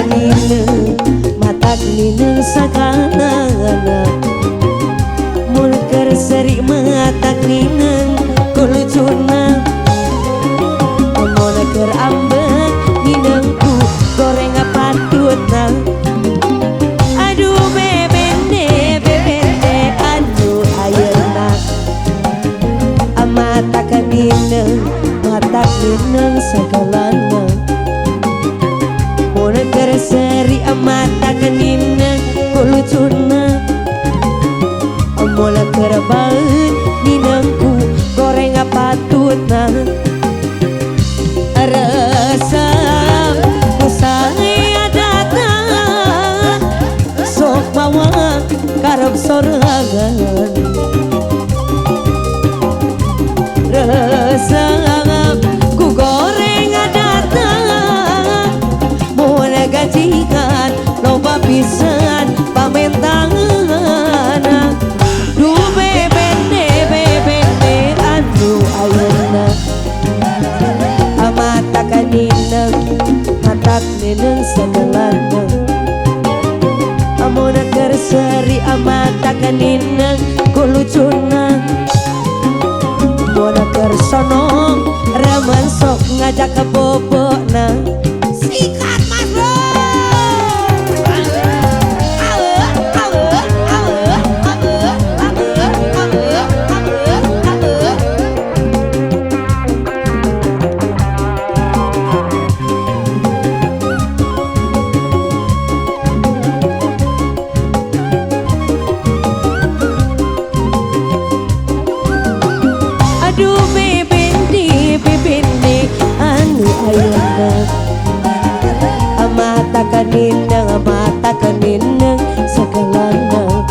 kanina matak nina sakana mulker seri matak nina kulutuna mulker ambek ninangku goreng patutna aduh bebende anu ayeuna matak kanina matak nina sakalana mulker seri matak nina kulutuna mulai kerbaut ninangku goreng patutna rasa usai datang sok bawa karep sorangan rasa ku goreng datang mulai gajikan loba pisan pamentangan matak ninang sakalana amuna kerseri matak ninang kulucuna muna kersono raman sok ngajak ke bobona sikat mas bro aduh bebende anu ayeuna mata kaninang sakalana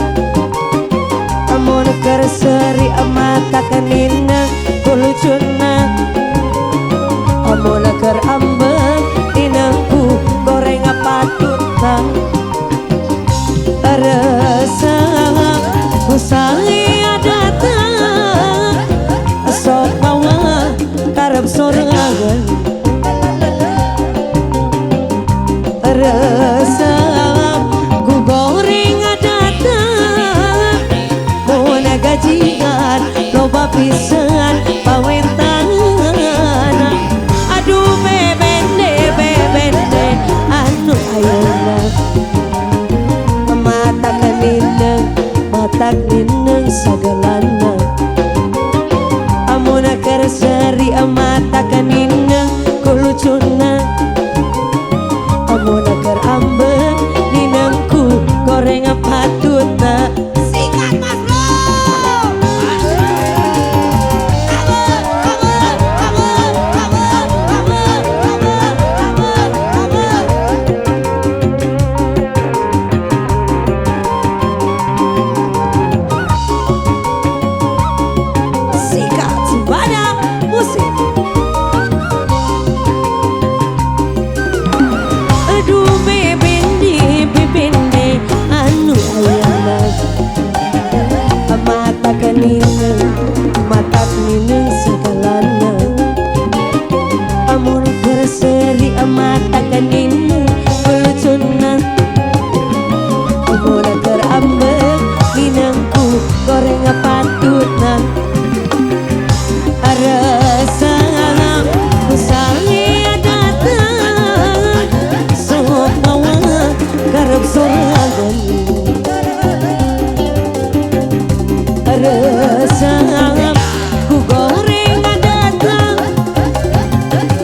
amun kerseri mata kaninang kulucuna amun ker ambek dinangku goreng patutna rasa usai datang sok bawa karep sorangan rasa ku goreng datang muna gajian loba pisan pawentangan aduh bebende anu ayeuna matak ninang sagalana amuna kerseri matak ninang kulucuna amuna ker ambek ninangku goreng patutna sikat mas bro matak ninang sakalana amun kerseri matak ninang kulucuna amun ker ambek ninangku goreng patutna rasa usai datang sok bawa karep sorangan rasa ku goreng datang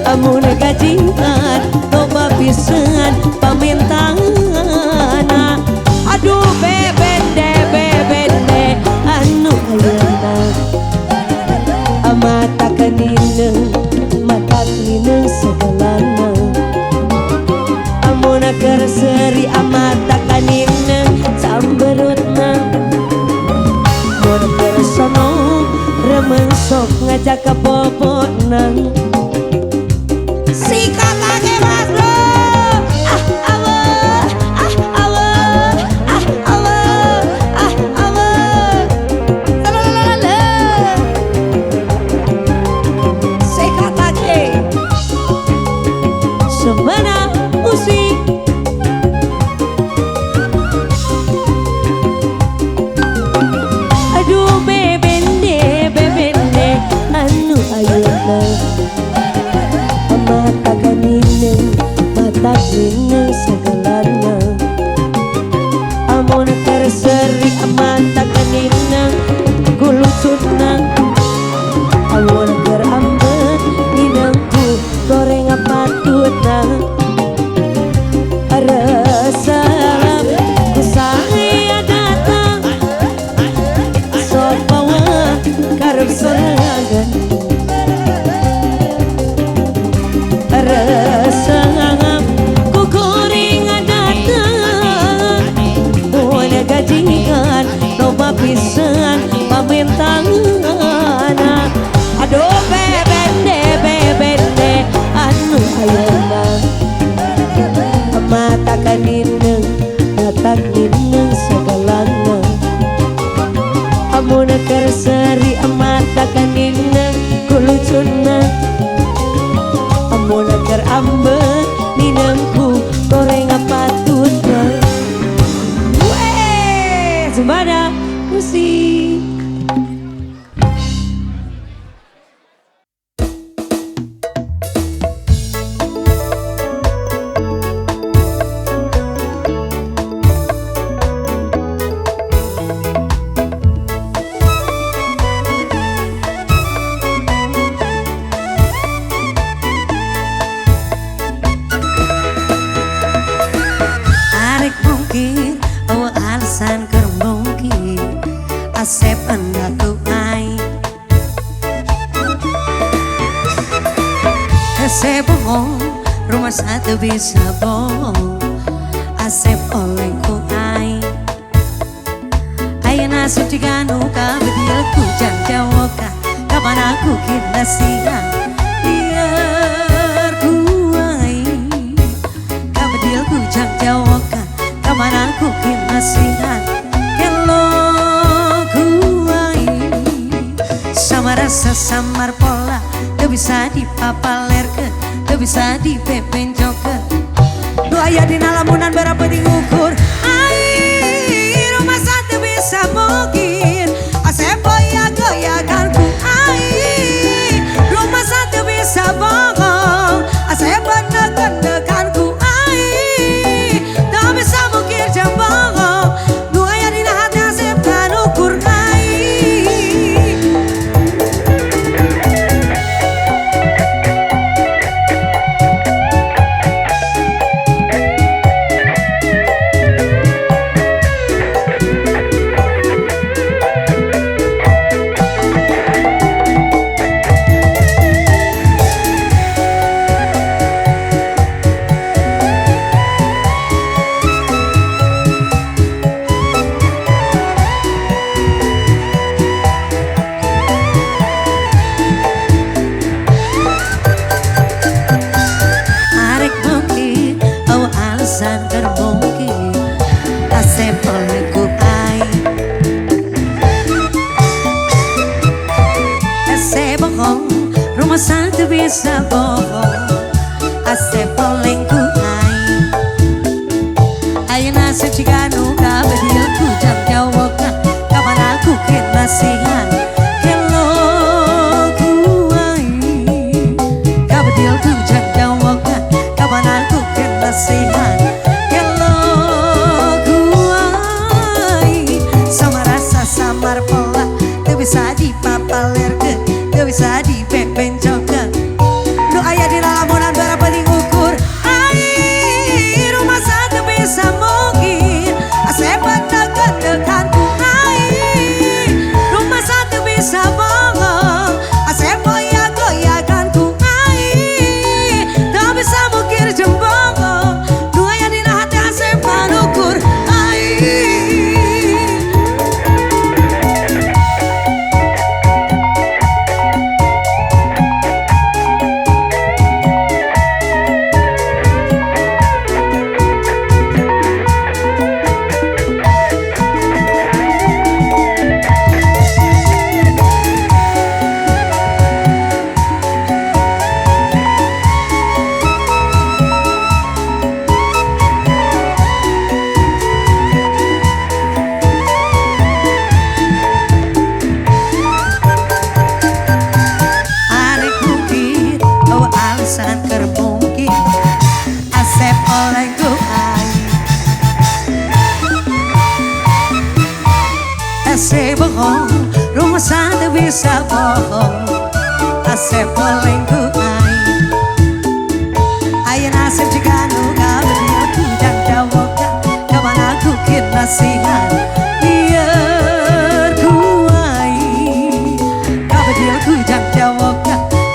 amun gajian loba pisan pamentangan aduh bebende anu ayeuna matak ninang sagalana amun kerseri matak ninang samberutna sono remen sok ngajak ke bobona sikat lagi mas bro sikat lagi semana musik kaninang segalana. Amun kerseri mata kaninang kulutunang. Amun kerambet ninangku goreng patutna. Rasa kusaya datang sok bawa karep sorangan. Rasa ku goreng datang mulai gajikan loba pisan pamintangana. Aduh bebende anu ayeuna mata kaninang natak ninang segalana. Amun kerseri mata kaninang kulucuna. Amun kerambet ninangku goreng patutna. Weh Zumbada musik. Asep anda tu ai Asep bohong rumah satu bisa bohong. Asep oleh ku ai Ayana sutiganu ka bedil ku janjawoka kapan aku kita siang biar ku ai ka bedil ku janjawoka kapan aku kita siang rasa samar pola teu bisa dipapalerkeun, teu bisa dipepencokeun. Nu aya dina lamunan berapa diukur ai rumah satu bisa mungkin. Asep goyah-goyahkan ku ai rumah satu bisa bohong. Asep bener-benerkan ku ai teu bisa mungkin jam bohong. Nu aya dina hati Asep kan ukur ai. Satu bisa bohong. Asep oleh ku ai Ayeuna suciganu ka bedil ku jam jawoka kapan aku kinasihan. Hello ku ai ka bedil ku jam jawoka kapan aku kinasihan. Hello ku ai sama rasa samar pola teu bisa dipapalerkeun, teu bisa dipepencokeun. Nu aya dina lamunan berapa diukur ai rumah satu bisa mungkin. Asep bener-benerkan ku ai rumah satu bisa bohong. Asep goyah-goyahkan ku ai teu bisa mungkin jembong. polengku ai Ese bohong rumah sana bisa bohong Ase polengku ai Ayo nasib jika nuga beliau tidak jawab kapan aku kit nasihat biar ku ai Kapan dia ku jangan jawab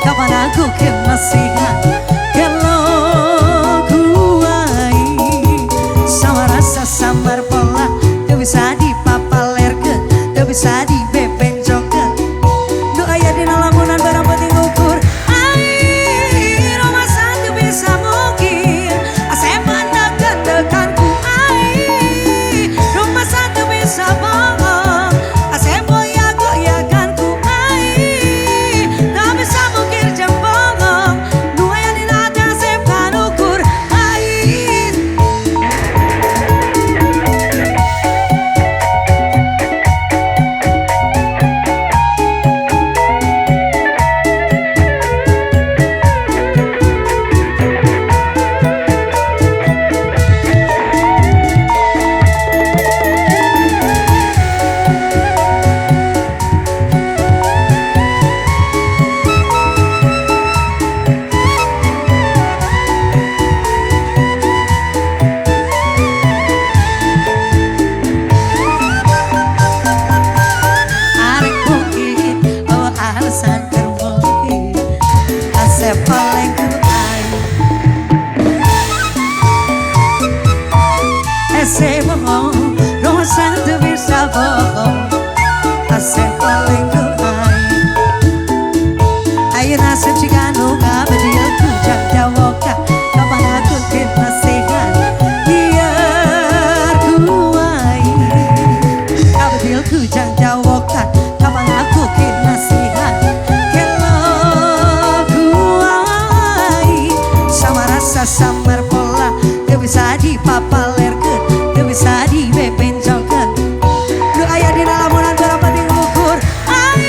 kapan aku kit nasihat kalau ku ai sama rasa samar pola gak bisa dipapalerkan gak bisa dibebenjokan doa ya di lamunan barang penting ukur ai rumah satu bisa mungkin asep pandakan dekanku ai rumah satu bisa bohong asep goyah-goyahkanku ai tak bisa mungkin jembong doa ya di nada asep kan ukur ai Arek bukit oh alasan termungkin asep polengku ai Ese bohong rumah satu bisa bohong asep polengku ai Ayo nasib jika nuga beliau ku jangan jawab kapan aku kit nasihat biar ku ai Abadilku jangan jawab kapan aku kit nasihat kalau ku ai sama rasa samar pola gak bisa dipapalerkan gak bisa dibebenjokan doa ya di lamunan berapa diukur ai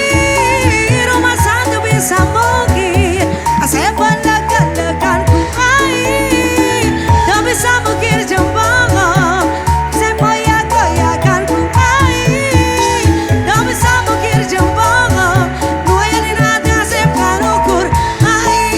rumah satu bisa mungkin asep pandakan dekanku ai tak bisa mungkin jembong asep goyah-goyahkanku ai tak bisa mungkin jembong doa ya di nada asep kan ukur ai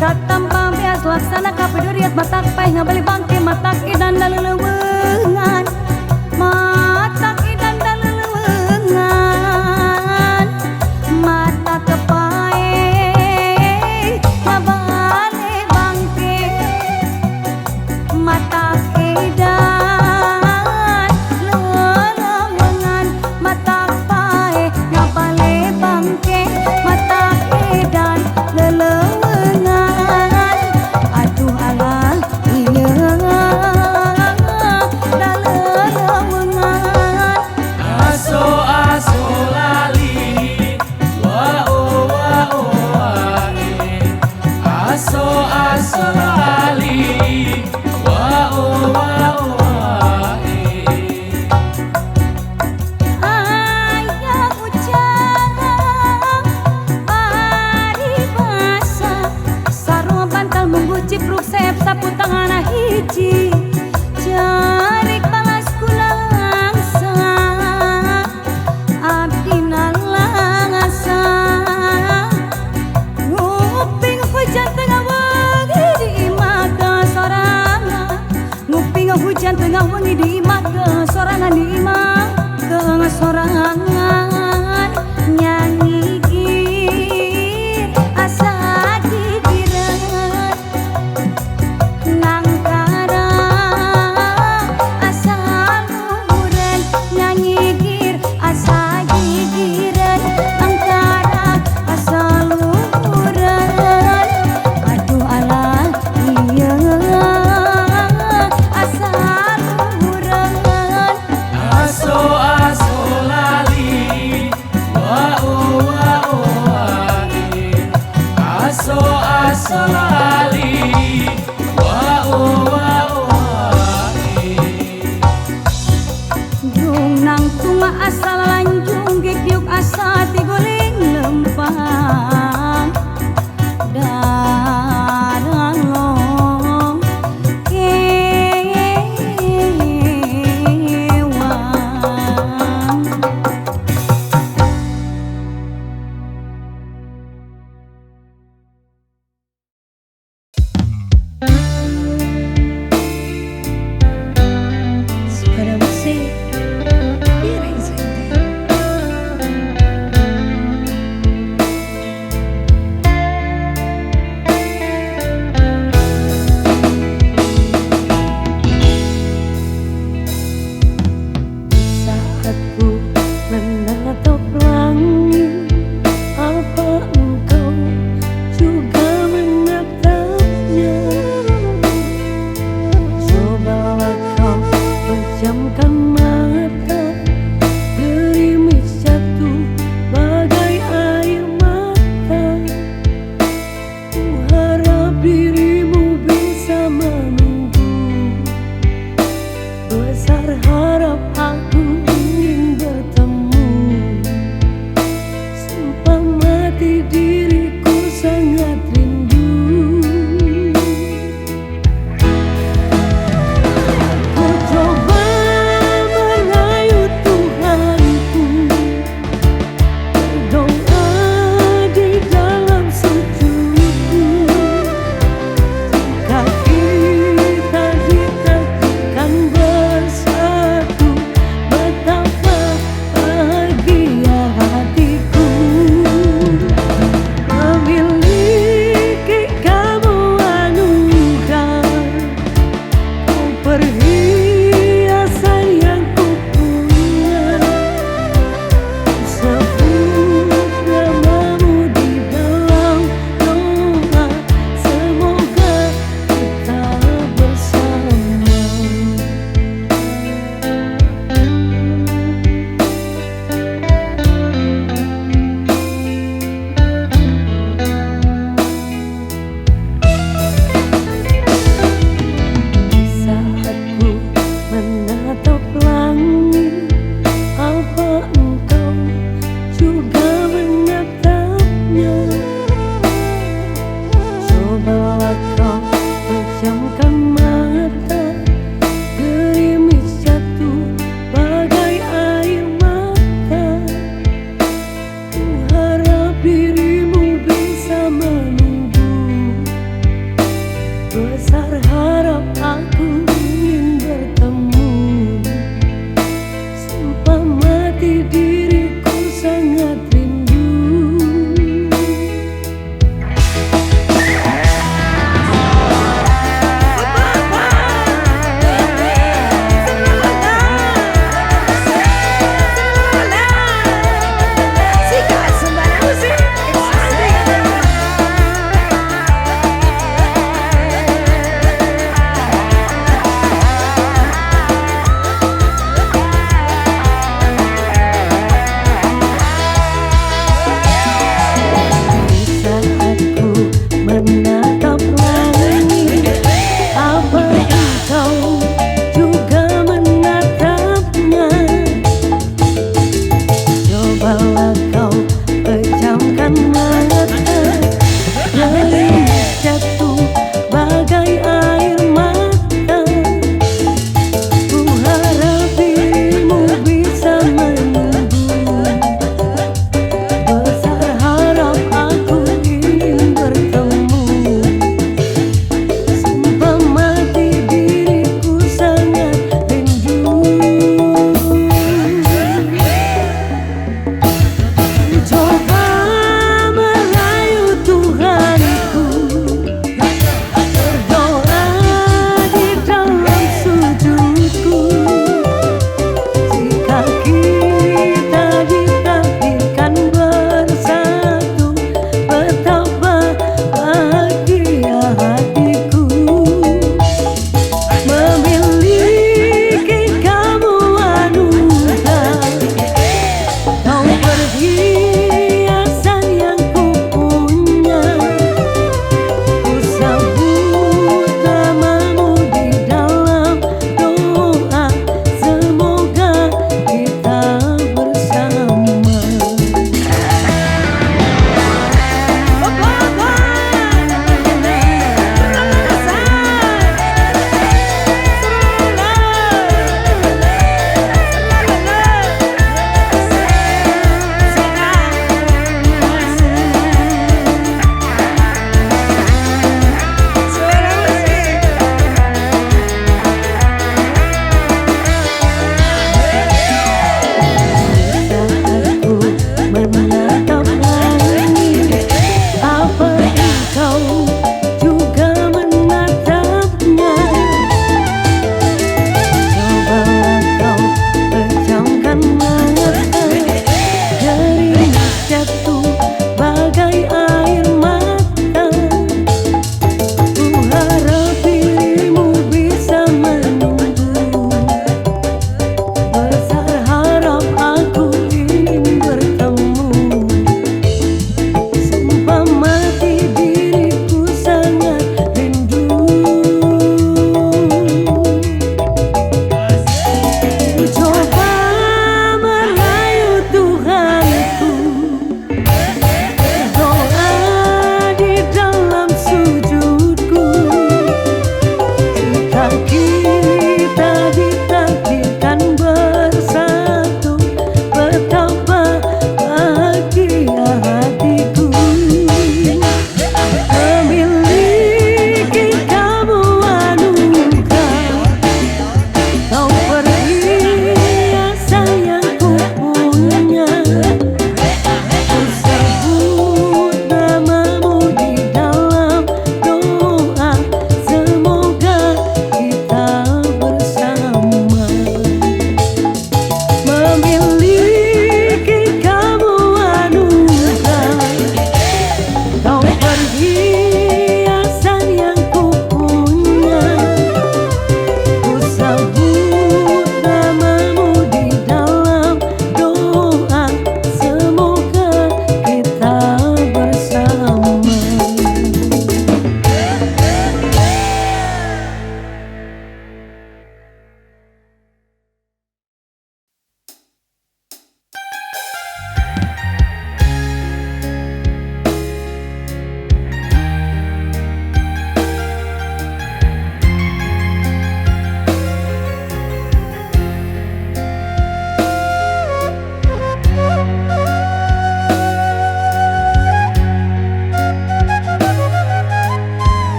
tanpa bias laksana kapeduriat matak pai ngabali bangke matak idan dalelewengan matak idan dalelewengan mata kepae ngabale bangke mata idan lelewengan mata pae ngabale bangke mata idan lelewengan aduh alah iya dalelewengan Aso aso lali wa o ae Aso aso lali wa o ae ayah hujan paribasa sarua bantal munggu cipruk sep sapu tangan hiji jarik balas kulangsa abdi nalangasa nguping hujan tengah wengi di imah ke sorangan nguping hujan tengah wengi di imah ke sorangan di imah ke sorangan nyanyi gir asa gigireun nangkara asa luhureun nyanyi gir asa gigireun nangkara asa luhureun aduh alah iya asa luhureun Aso aso lali wa o ae Aso aso lali wa o ae Jung nang tunga asal lanjung gigyuk asa tiguling lempang darang kewang Sepeda musik, biar yang santai.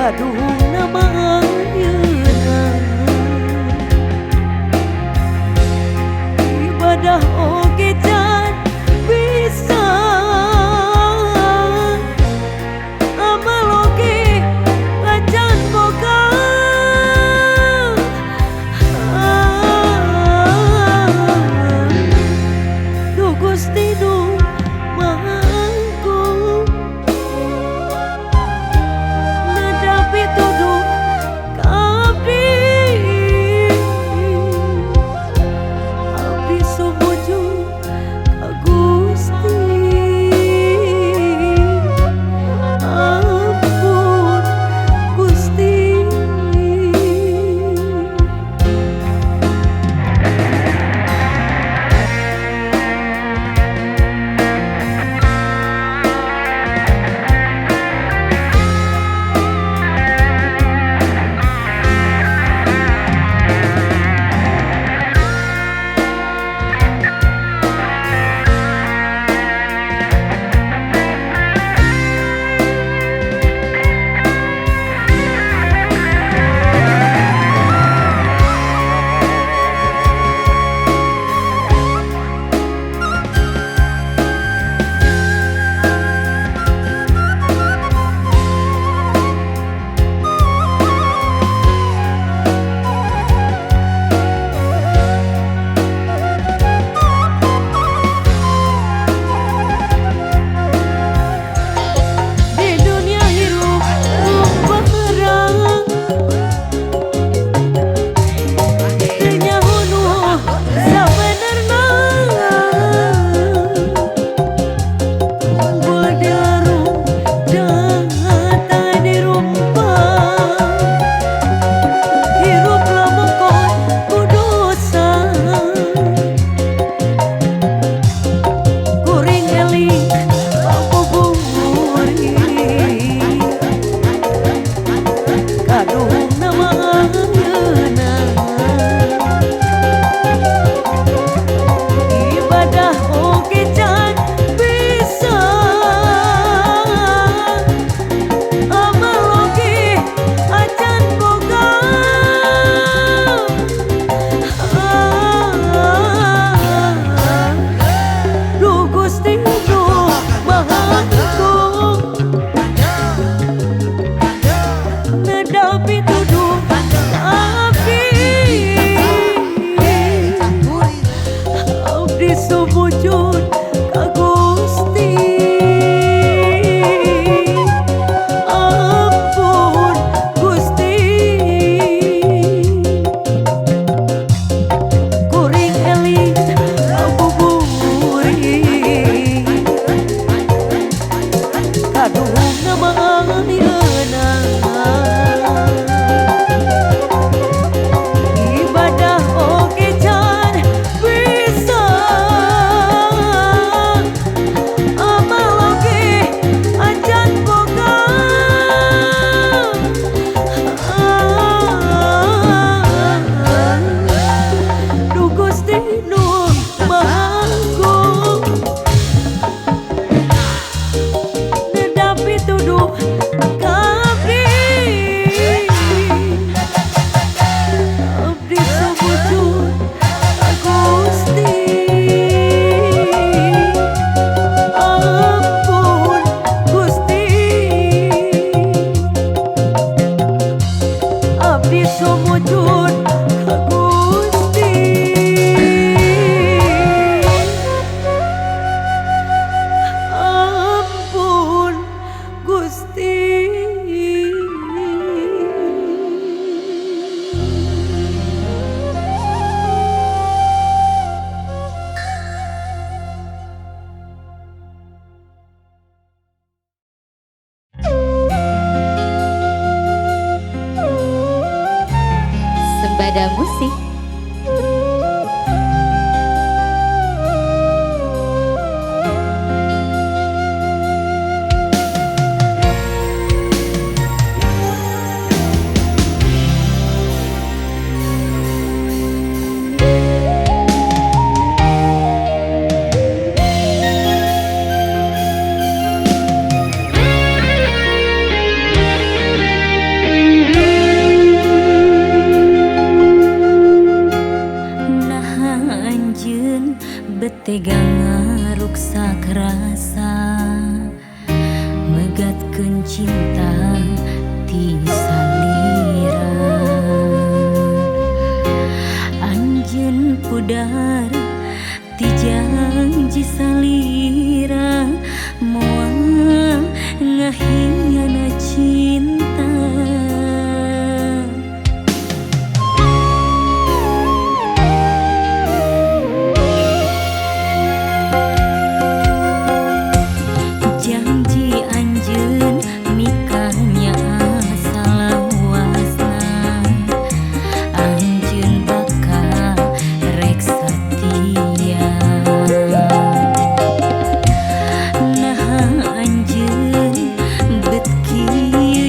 kaduhna mah ayeuna ibadah oge can bisa amal oge acan boga Duh Gusti duh Maha Agung nadapi tuduh kabdi abdi sumujud ka Gusti ampun Gusti di dunia hirup barang teu nyaho nu sabenerna unggul dilarung data dirumpang hirup lamongkon ku dosa kuring eling pabuburi kaduhna mah ayeuna ibadah oge can bisa amal oge acan boga Duh Gusti duh Maha Agung nadapi tuduh abdi abdi sumujud ka Gusti ampun Gusti kuring eling pabuburi kaduhna mah ayeuna ibadah oge can bisa amal oge acan boga Duh Gusti duh Maha Agung nadapi tuduh tega ngaruksak rasa megatkeun cinta ti salira anjeun pudar ti janji salira moal ngahiana cinta. Janji anjeun mikanya salawasna anjeun bakal rek satia. Nah anjeun bet kieu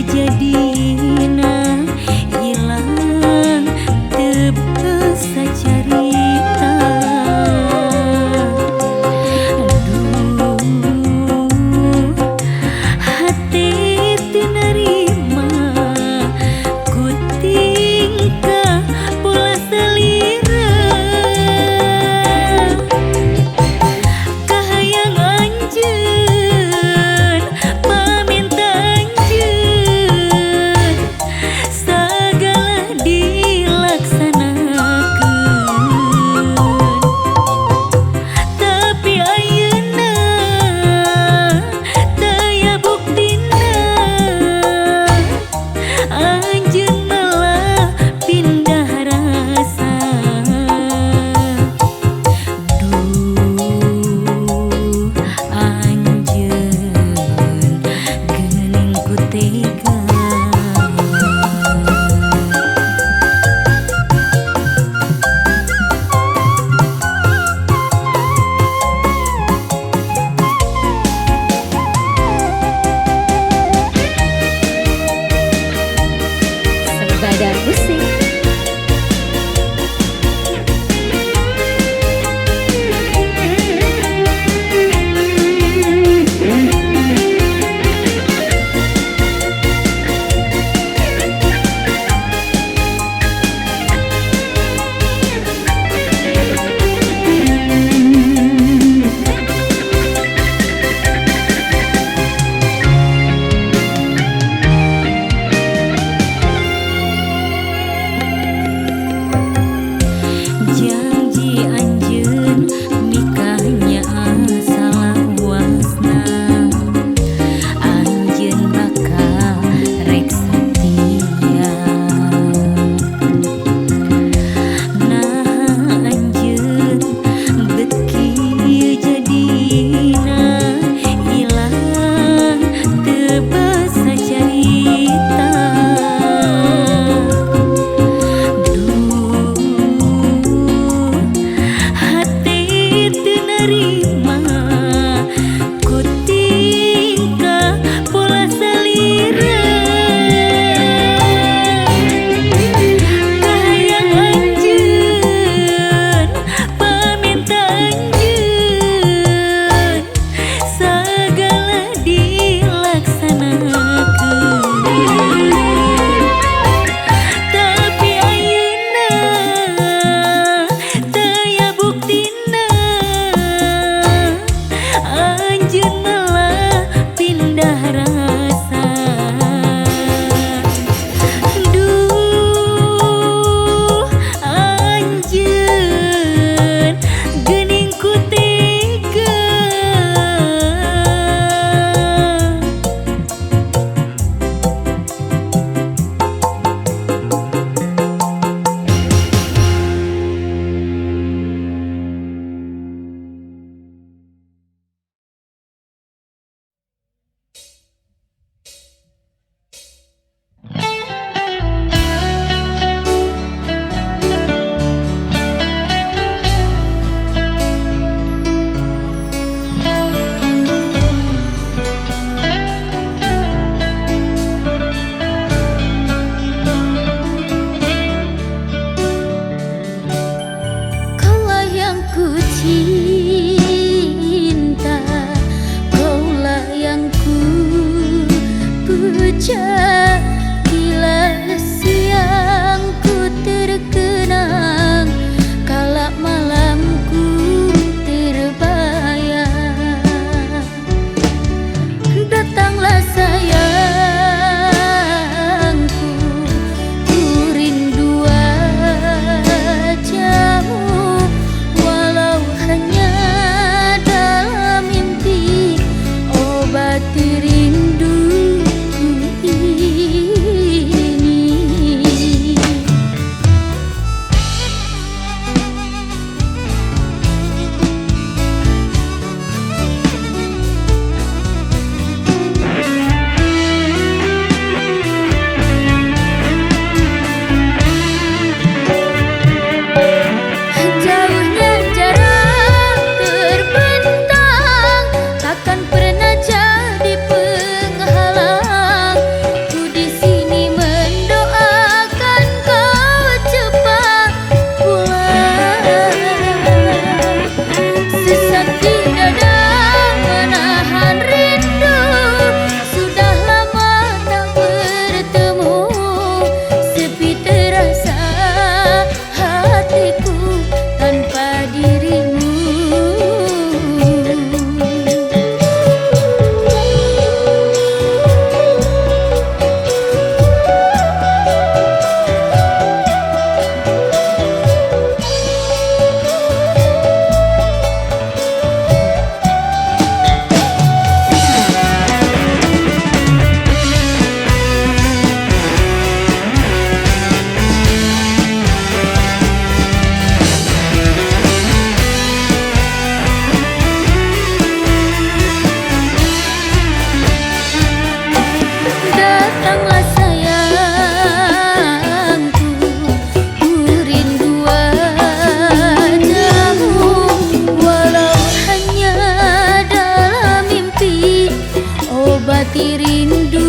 obati rinduku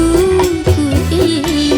ini.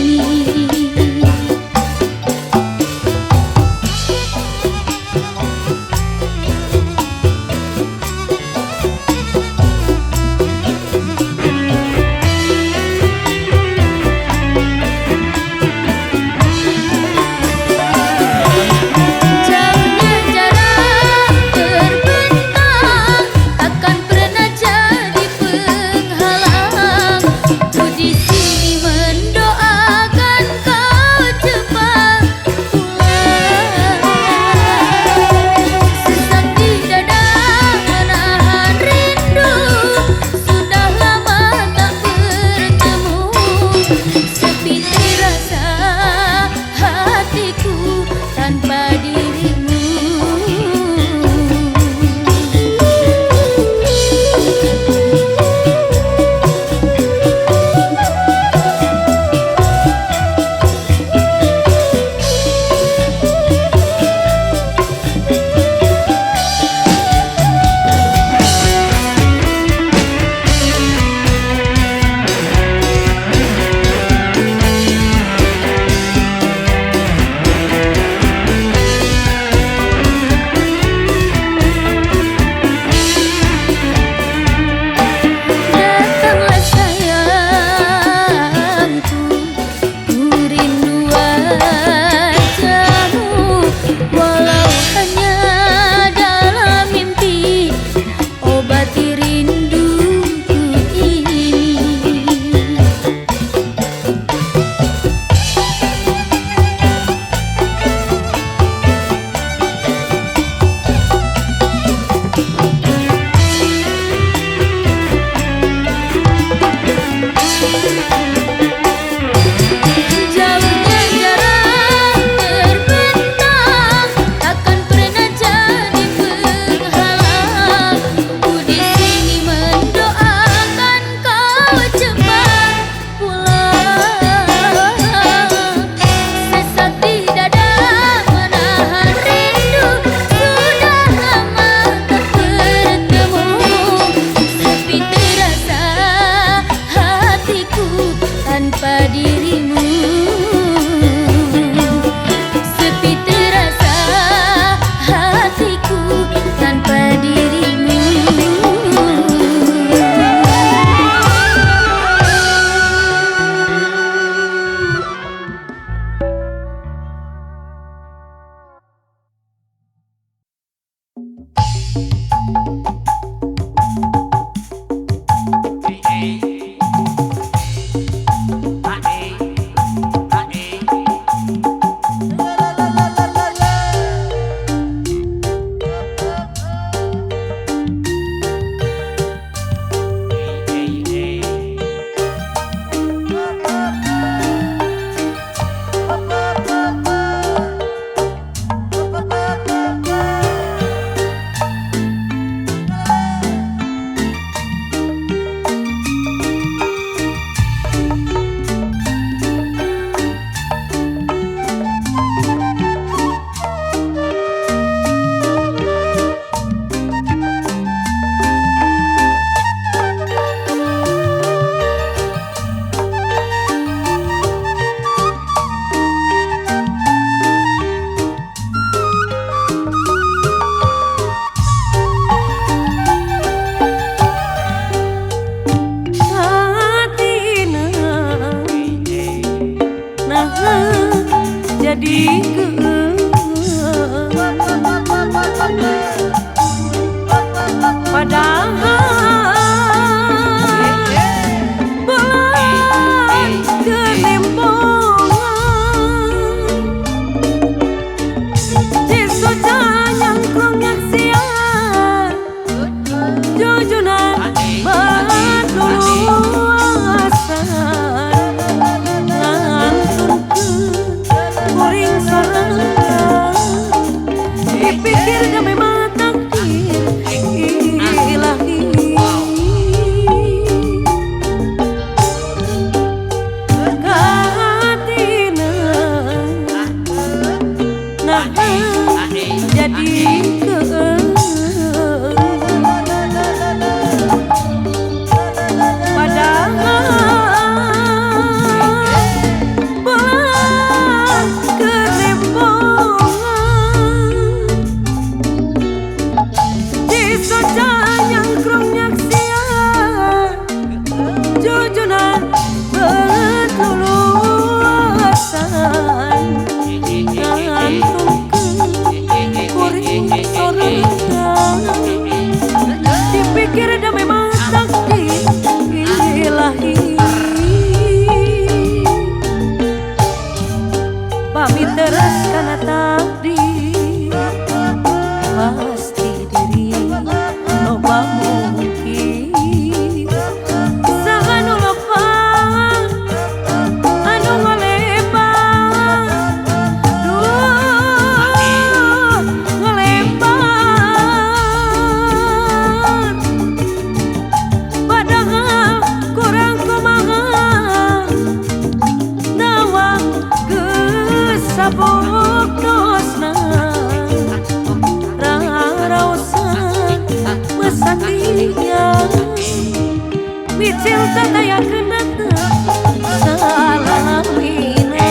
Kuring aya kena salamina.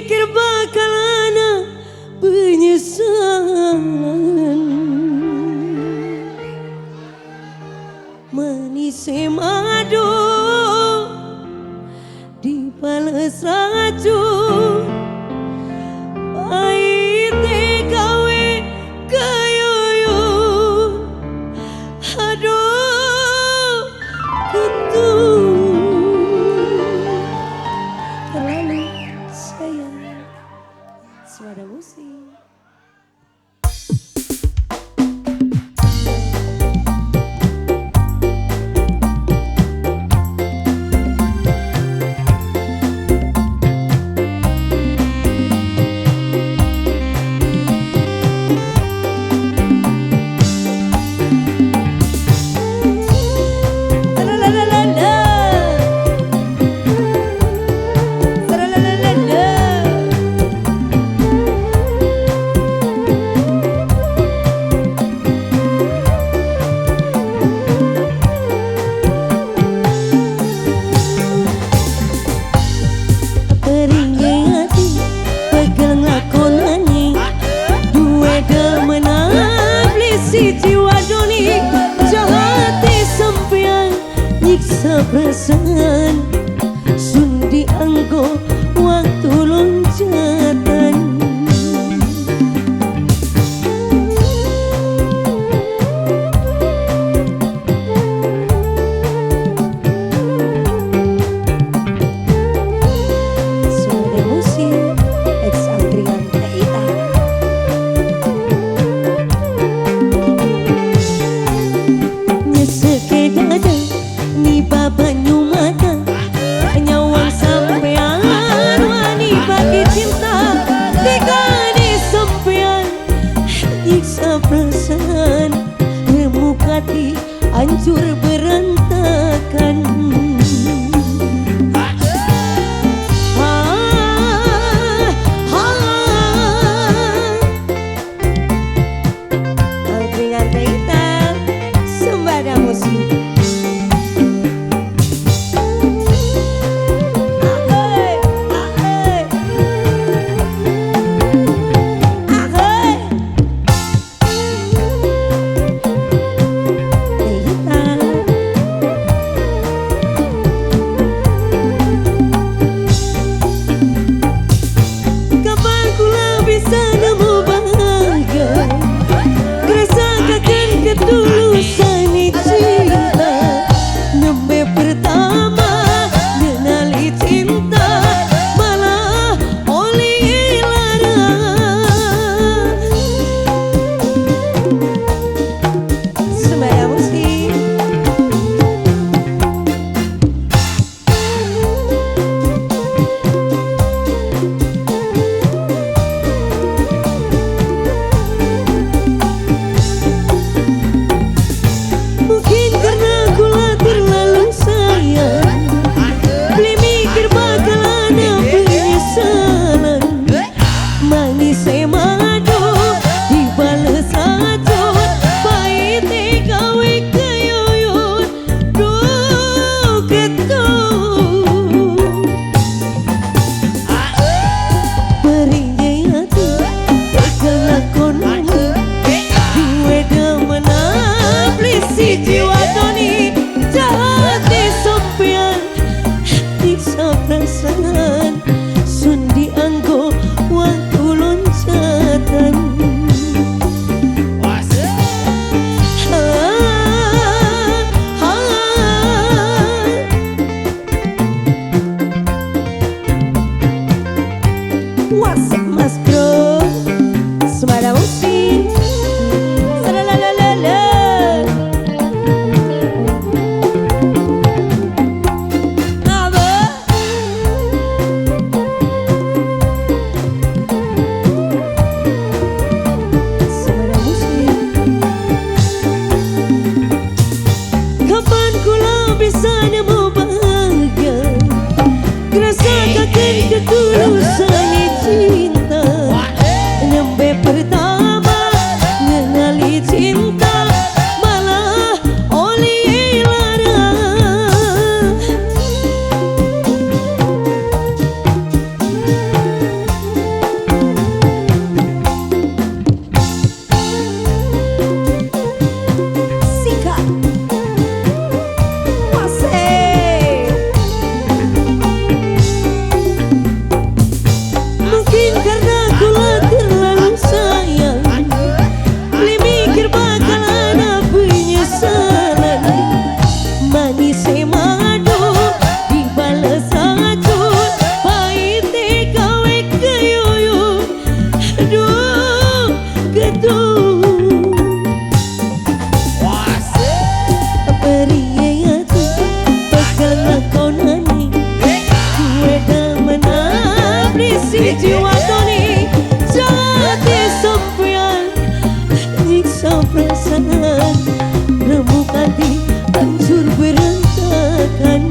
mikir bakal ana penyesalan. Manis madu dibales racun, pahite gawe kayuyun. Aduh ketung terlalu sayang. Suara musik. Perasaan sundi anggo waktu loncatan. Suara musik ex Andrian Taita. Nyeseke dada ni babanyu mata nyawang sampean wani bagi cinta tiga di sampean nyiksa perasaan remukati hancur berantakan. Andrian Taita Sembada Musik. Ketulusan cinta nembe pertama mengenali cinta malah oli lara. Sembada musik. Sundi anggo waktu loncatan. Wasik mas bro. Sembada musik. Ketulusan cinta jiwa Tony jati sampean nyiksa perasaan remuk hati hancur berantakan.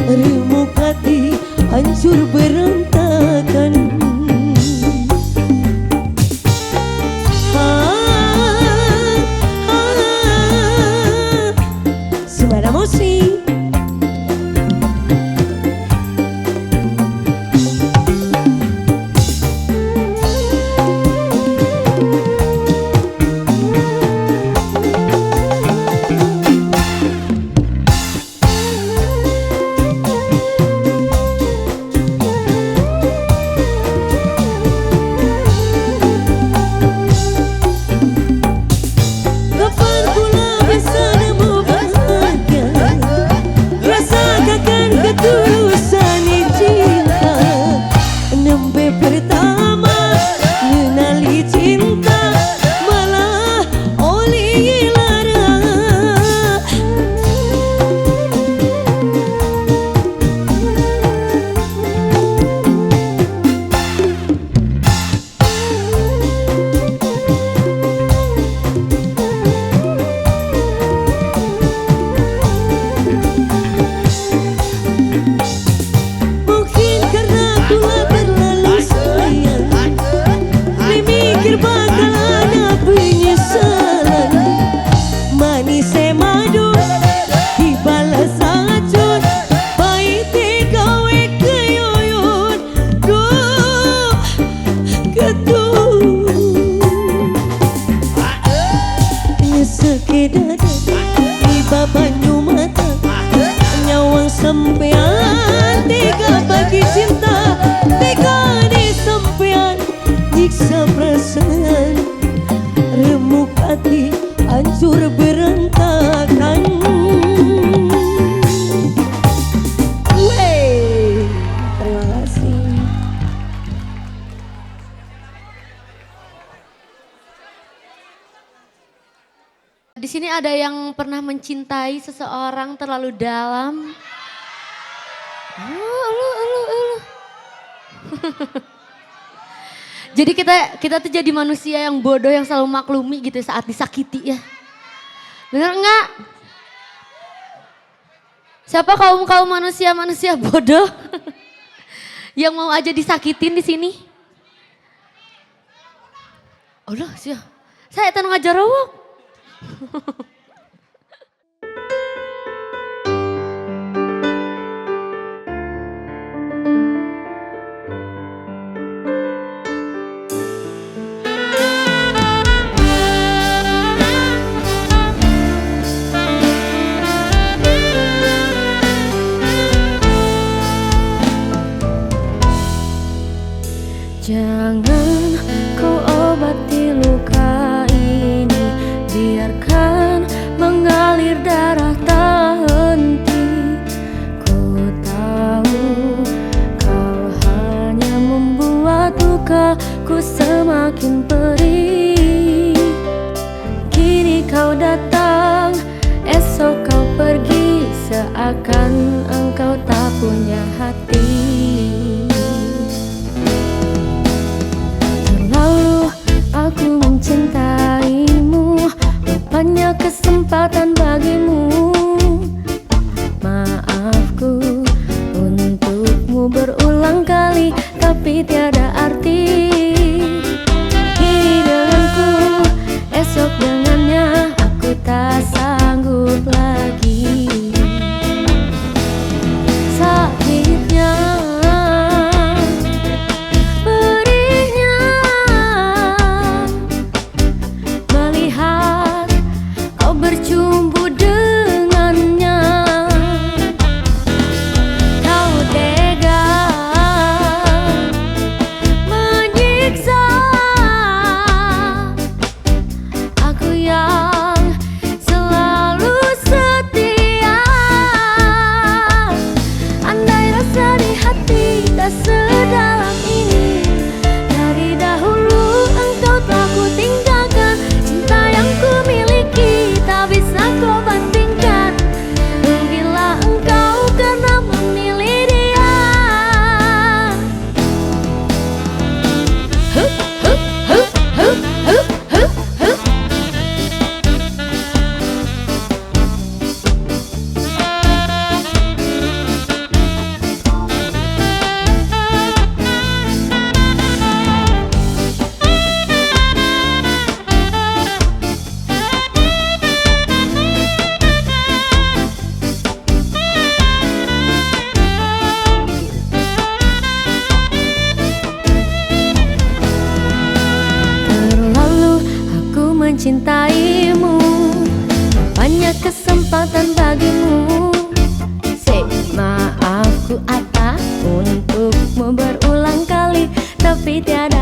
Remuk hati hancur berantakan. Suara musik sampean tega bagi cinta, tega di sampean nyiksa perasaan, remuk hati hancur berantakan. Wey, terima kasih. Di sini ada yang pernah mencintai seseorang terlalu dalam? Lu. Jadi kita tuh jadi manusia yang bodoh yang selalu maklumi gitu saat disakiti ya. Bener enggak? Siapa kaum manusia bodoh yang mau aja disakitin di sini? Allah sih. Saya tanah ngajarawak. makin perih. Kini kau datang, esok kau pergi, seakan engkau tak punya hati. Terlalu aku mencintaimu, rupanya kesempatan bagimu. Maafku untukmu berulang kali, tapi tiada arti. Ini denganku, esok dengannya, aku tak sanggup lagi. Sakitnya, perihnya, melihat kau bercumbu dengannya. Kau tega menyiksa aku yang selalu setia. Andai rasa di hati tak sedalam ini, dari dahulu engkau telah ku tinggalkan. Cinta yang ku miliki tak bisa kau bandingkan. Rugilah engkau karena memilih dia. Hup, hup, hup, hup, hup, hup, hup. Terlalu aku mencintaimu, banyak kesempatan bagimu. Say maafku apa untukmu berulang kali, tapi tiada